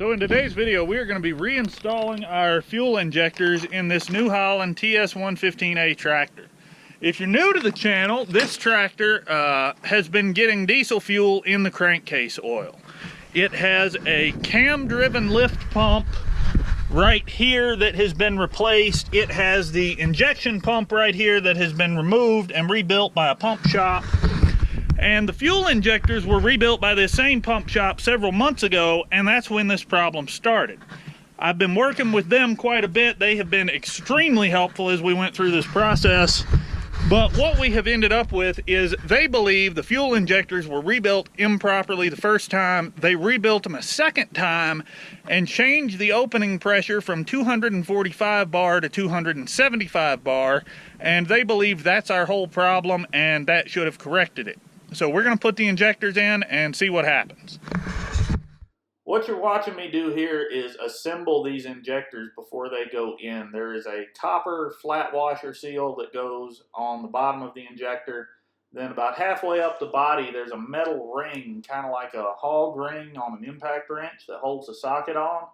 So in today's video, we are going to be reinstalling our fuel injectors in this New Holland TS115A tractor. If you're new to the channel, this tractor has been getting diesel fuel in the crankcase oil. It has a cam-driven lift pump right here that has been replaced. It has the injection pump right here that has been removed and rebuilt by a pump shop. And the fuel injectors were rebuilt by this same pump shop several months ago, and that's when this problem started. I've been working with them quite a bit. They have been extremely helpful as we went through this process. But what we have ended up with is they believe the fuel injectors were rebuilt improperly the first time. They rebuilt them a second time and changed the opening pressure from 245 bar to 275 bar. And they believe that's our whole problem and that should have corrected it. So we're going to put the injectors in and see what happens. What you're watching me do here is assemble these injectors before they go in. There is a copper flat washer seal that goes on the bottom of the injector. Then about halfway up the body, there's a metal ring, kind of like a hog ring on an impact wrench that holds the socket on.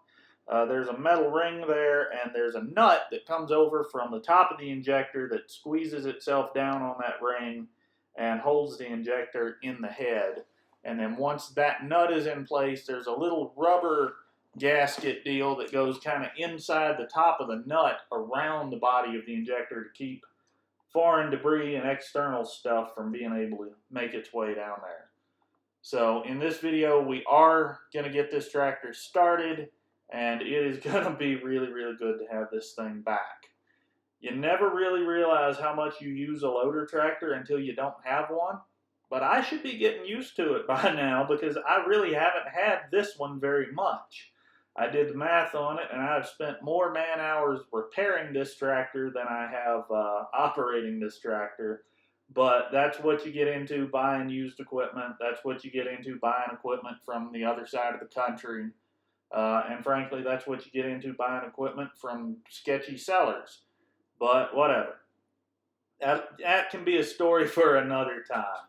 There's a metal ring there, and there's a nut that comes over from the top of the injector that squeezes itself down on that ring and holds the injector in the head. And then once that nut is in place, there's a little rubber gasket deal that goes kind of inside the top of the nut around the body of the injector to keep foreign debris and external stuff from being able to make its way down there. So in this video, we are going to get this tractor started, and it is going to be really, really good to have this thing back. You never really realize how much you use a loader tractor until you don't have one. But I should be getting used to it by now because I really haven't had this one very much. I did the math on it, and I've spent more man hours repairing this tractor than I have operating this tractor. But that's what you get into buying used equipment. That's what you get into buying equipment from the other side of the country. And frankly, that's what you get into buying equipment from sketchy sellers. But whatever. That can be a story for another time.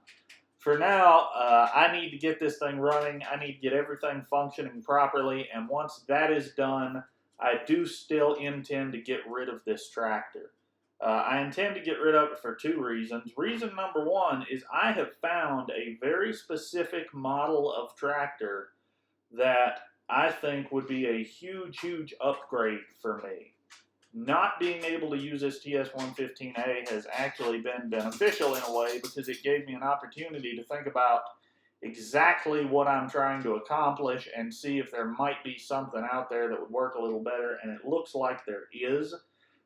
For now, I need to get this thing running. I need to get everything functioning properly. And once that is done, I do still intend to get rid of this tractor. I intend to get rid of it for two reasons. Reason number one is I have found a very specific model of tractor that I think would be a huge, huge upgrade for me. Not being able to use this TS115A has actually been beneficial in a way because it gave me an opportunity to think about exactly what I'm trying to accomplish and see if there might be something out there that would work a little better, and it looks like there is.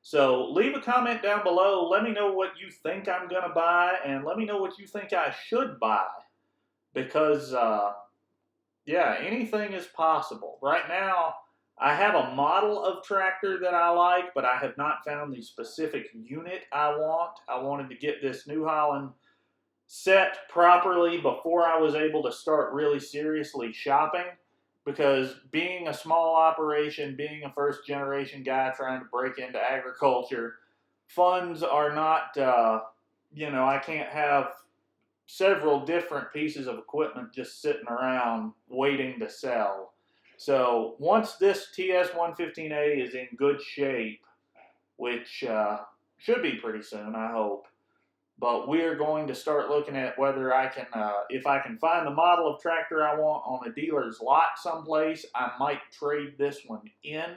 So leave a comment down below. Let me know what you think I'm going to buy, and let me know what you think I should buy because, yeah, anything is possible. Right now, I have a model of tractor that I like, but I have not found the specific unit I want. I wanted to get this New Holland set properly before I was able to start really seriously shopping, because being a small operation, being a first generation guy trying to break into agriculture, funds are not, I can't have several different pieces of equipment just sitting around waiting to sell. So once this TS115A is in good shape, which should be pretty soon, I hope, but we're going to start looking at whether I can, if I can find the model of tractor I want on a dealer's lot someplace, I might trade this one in.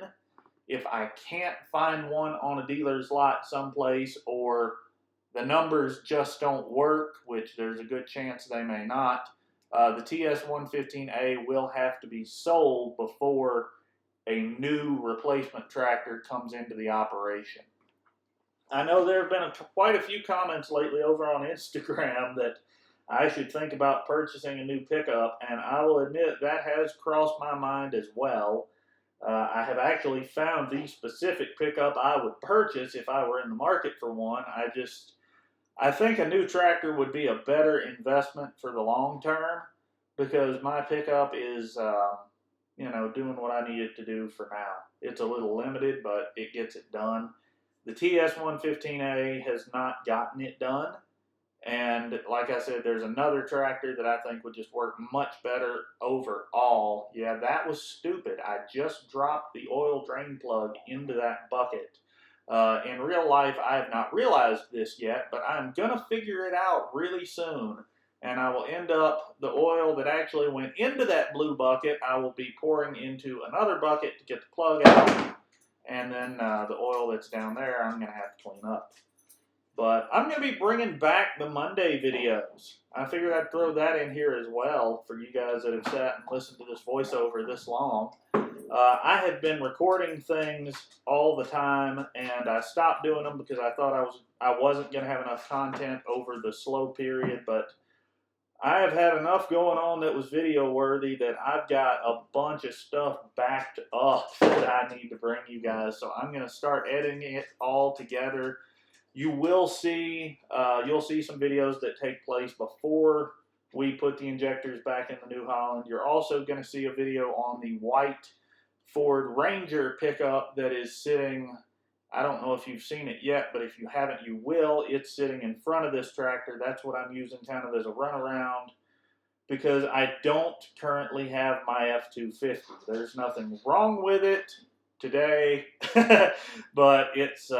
If I can't find one on a dealer's lot someplace, or the numbers just don't work, which there's a good chance they may not, the TS115A will have to be sold before a new replacement tractor comes into the operation. I know there have been quite a few comments lately over on Instagram that I should think about purchasing a new pickup, and I will admit that has crossed my mind as well. I have actually found the specific pickup I would purchase if I were in the market for one. I think a new tractor would be a better investment for the long term because my pickup is, doing what I need it to do for now. It's a little limited, but it gets it done. The TS115A has not gotten it done, And like I said, there's another tractor that I think would just work much better overall. Yeah, that was stupid. I just dropped the oil drain plug into that bucket. In real life, I have not realized this yet, but I'm going to figure it out really soon. And I will end up, the oil that actually went into that blue bucket, I will be pouring into another bucket to get the plug out. And then the oil that's down there, I'm going to have to clean up. But I'm going to be bringing back the Monday videos. I figured I'd throw that in here as well for you guys that have sat and listened to this voiceover this long. I had been recording things all the time, and I stopped doing them because I thought I wasn't going to have enough content over the slow period, but I have had enough going on that was video worthy that I've got a bunch of stuff backed up that I need to bring you guys. So I'm going to start editing it all together. You will see, you'll see some videos that take place before we put the injectors back in the New Holland. You're also going to see a video on the white Ford Ranger pickup that is sitting, I don't know if you've seen it yet, but if you haven't, you will. It's sitting in front of this tractor. That's what I'm using kind of as a runaround because I don't currently have my F-250. There's nothing wrong with it today, but it's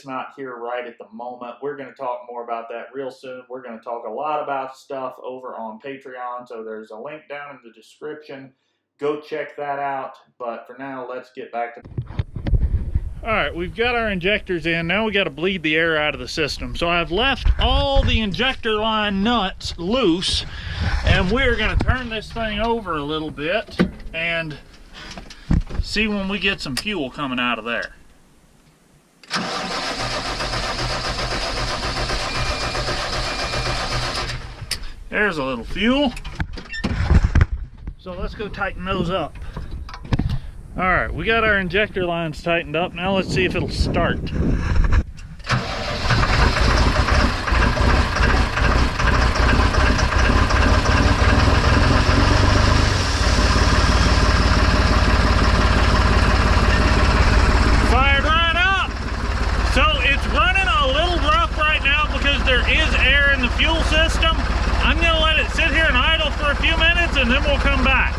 not here right at the moment. We're going to talk more about that real soon. We're going to talk a lot about stuff over on Patreon, so there's a link down in the description. Go check that out, but for now, let's get back to... Alright, we've got our injectors in. Now we got to bleed the air out of the system. So I've left all the injector line nuts loose, and we're going to turn this thing over a little bit and see when we get some fuel coming out of there. There's a little fuel. So let's go tighten those up. Alright, we got our injector lines tightened up. Now let's see if it'll start. Fired right up! So it's running a little rough right now because there is air in the fuel system. I'm going to let it sit here and idle for a few minutes and then we'll come back.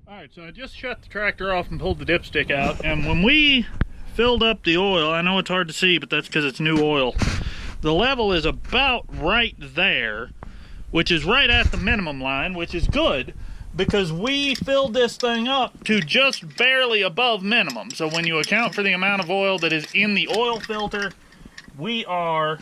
Alright, so I just shut the tractor off and pulled the dipstick out, and when we filled up the oil, I know it's hard to see, but that's because it's new oil, the level is about right there, which is right at the minimum line, which is good, because we filled this thing up to just barely above minimum. So when you account for the amount of oil that is in the oil filter, we are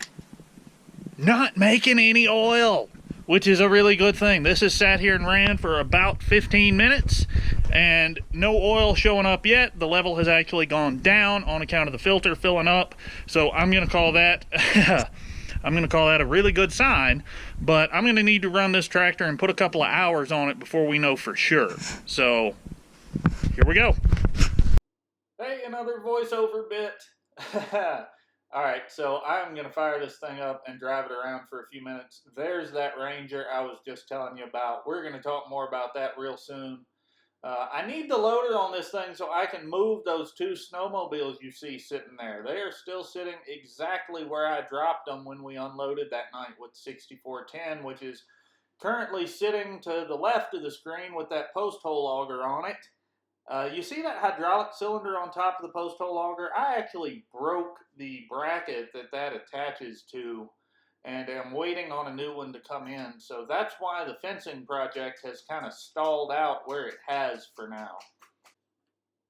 not making any oil, which is a really good thing. This has sat here and ran for about 15 minutes and no oil showing up yet. The level has actually gone down on account of the filter filling up. So I'm going to call that a really good sign, but I'm going to need to run this tractor and put a couple of hours on it before we know for sure. So here we go. Hey, another voiceover bit. Alright, so I'm going to fire this thing up and drive it around for a few minutes. There's that Ranger I was just telling you about. We're going to talk more about that real soon. I need the loader on this thing so I can move those two snowmobiles you see sitting there. They are still sitting exactly where I dropped them when we unloaded that night with 6410, which is currently sitting to the left of the screen with that post hole auger on it. You see that hydraulic cylinder on top of the post hole auger? I actually broke the bracket that attaches to, and I'm waiting on a new one to come in. So that's why the fencing project has kind of stalled out where it has for now.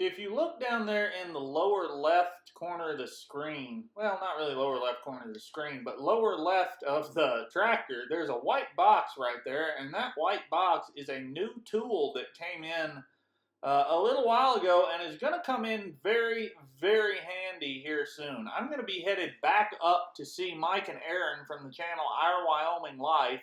If you look down there in the lower left corner of the screen, well, not really lower left corner of the screen, but lower left of the tractor, there's a white box right there, and that white box is a new tool that came in a little while ago and is going to come in very, very handy here soon. I'm going to be headed back up to see Mike and Aaron from the channel Our Wyoming Life,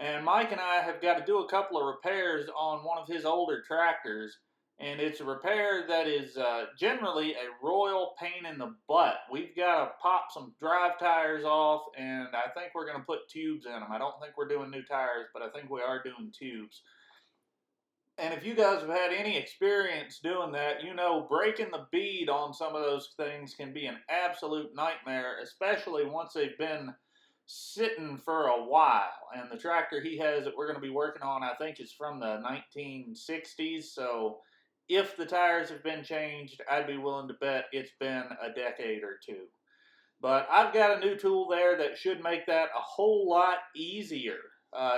and Mike and I have got to do a couple of repairs on one of his older tractors, and it's a repair that is generally a royal pain in the butt. We've got to pop some drive tires off, and I think we're going to put tubes in them. I don't think we're doing new tires, but I think we are doing tubes. And if you guys have had any experience doing that, you know breaking the bead on some of those things can be an absolute nightmare, especially once they've been sitting for a while, and the tractor he has that we're going to be working on, I think, is from the 1960s. So if the tires have been changed, I'd be willing to bet it's been a decade or two. But I've got a new tool there that should make that a whole lot easier.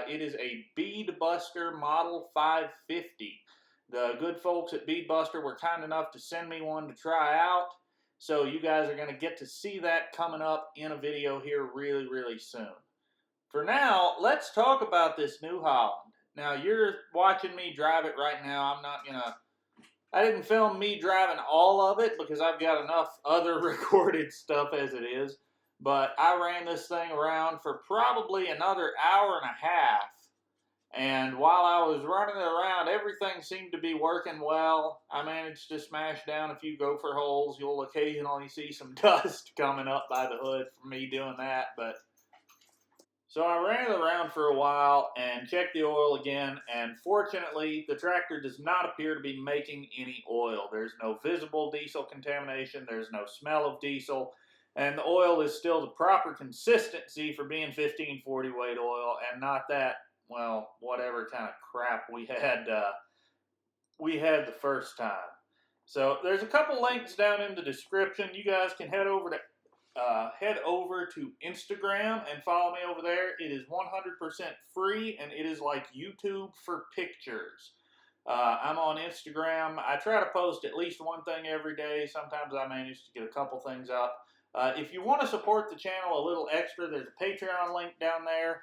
It is a Bead Buster Model 550. The good folks at Bead Buster were kind enough to send me one to try out. So you guys are going to get to see that coming up in a video here really, really soon. For now, let's talk about this New Holland. Now, you're watching me drive it right now. I didn't film me driving all of it because I've got enough other recorded stuff as it is. But I ran this thing around for probably another hour and a half. And while I was running it around, everything seemed to be working well. I managed to smash down a few gopher holes. You'll occasionally see some dust coming up by the hood from me doing that. So I ran it around for a while and checked the oil again, and fortunately the tractor does not appear to be making any oil. There's no visible diesel contamination, there's no smell of diesel, and the oil is still the proper consistency for being 1540 weight oil and not that, well, whatever kind of crap we had the first time. So there's a couple links down in the description. You guys can head over to Instagram and follow me over there. It is 100% free, and it is like YouTube for pictures. I'm on Instagram. I try to post at least one thing every day. Sometimes I manage to get a couple things up. If you want to support the channel a little extra, there's a Patreon link down there.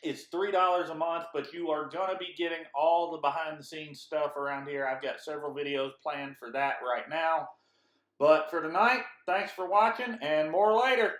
It's $3 a month, but you are going to be getting all the behind-the-scenes stuff around here. I've got several videos planned for that right now. But for tonight, thanks for watching, and more later.